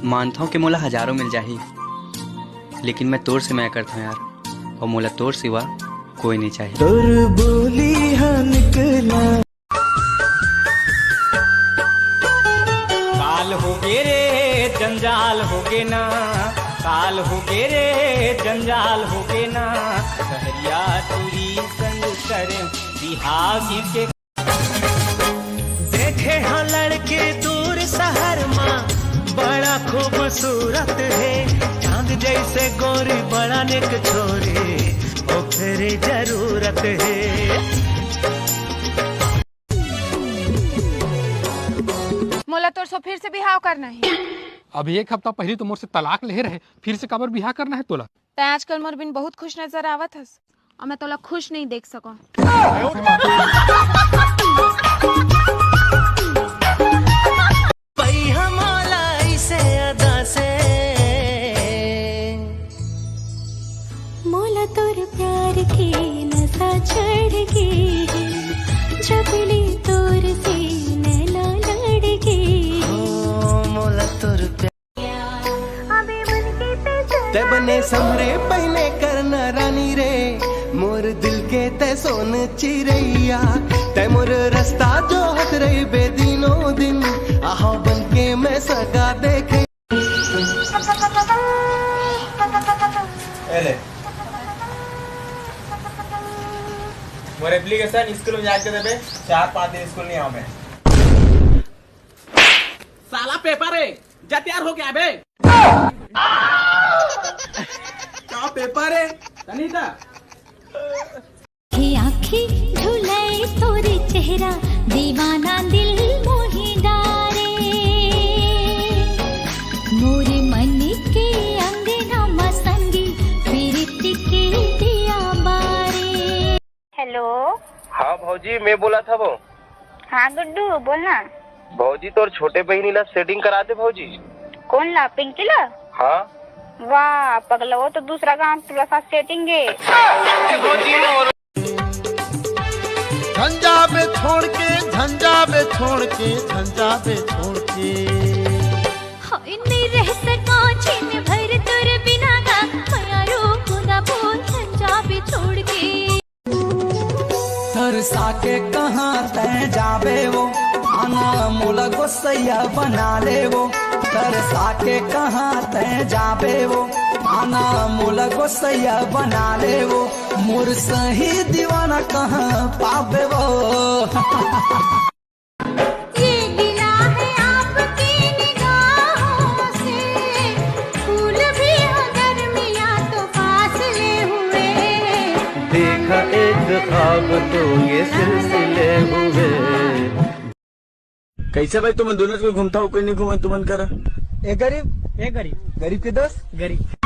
मानता हूँ कि मोला हजारों मिल जाही, लेकिन मैं तोर से मैं करता हूँ यार, और मोला तोर सिवा कोई नहीं चाहिए। तोर बोली हाँ निकला काल हो गे रे जंजाल हो गे ना, काल हो गे रे जंजाल हो गे ना, सहरिया तुरी संग करे बिहाव के। देखे हाँ लड़के दूर शहर माँ बड़ा खूबसूरत है, चांद जैसे गोरी बड़ा नेक छोरी ओ फिर जरूरत है। मोला तोर सो फिर से बिहाव करना है। अभी एक हफ्ता पहले तो मोर से तलाक ले रहे, फिर से कबर बिहार करना है तोला। तै आजकल मोर बिन बहुत खुश नजर आवत हस, और मैं तोला खुश नहीं देख सको। मोला तोर प्यार की नशा चढ़ गई, चपली तोर से नैना लड़ गई। मोला तोर ते बने समरे पहले करना रानी रे, मोर दिल के ते सोन चिरैया, ते मोर रास्ता जो हट रही बेदिनों दिन, आहा बन के मैं सगा देखे। मोर एप्लीकेशन स्कूल में जाके देबे, 4-5 दिन स्कूल नहीं आऊं मैं। साला पेपर है, जा तैयार हो गया बे। क्या पेपर है तनीता? आँखें झुलाए तोरे चेहरा, दीवाना दिल मोही डारे, मोरे मन के अंगना मसंगी प्रीति के दिया बारे। हेलो। हाँ भौजी, मैं बोला था वो। हाँ गुड्डू बोलना। भौजी तोर छोटे बहनी ला सेटिंग करा दे भौजी। कौन ला? पिंकी ला? हाँ। वाह पगला, वो तो दूसरा काम तुला साथ सेटिंग है। झंझा पे छोड़ के, झंझा पे छोड़ के, झंझा पे छोड़ के हाय नहीं रह सका छिन भर तुर बिना गा, माया रूप ना बोल झंझा पे छोड़ के। तरसा के कहाँ तय जाबे वो, आना मोला गोसैया बना ले वो, तरसा के कहाँ तय जाबे वो, आना मोला गोसैया बना ले वो, मोर सही दीवाना कहाँ पाबे वो। ये गिला है आपकी निगाहों से, फूल भी हो गर्मियाँ तो फासले हुए, देखा एक ख्वाब तो ये सिलसिले हुए। कैसे भाई तुम दोनों को घूमता हो, कोई नहीं घूमा तुमन कर। गरीब के दोस्त गरीब।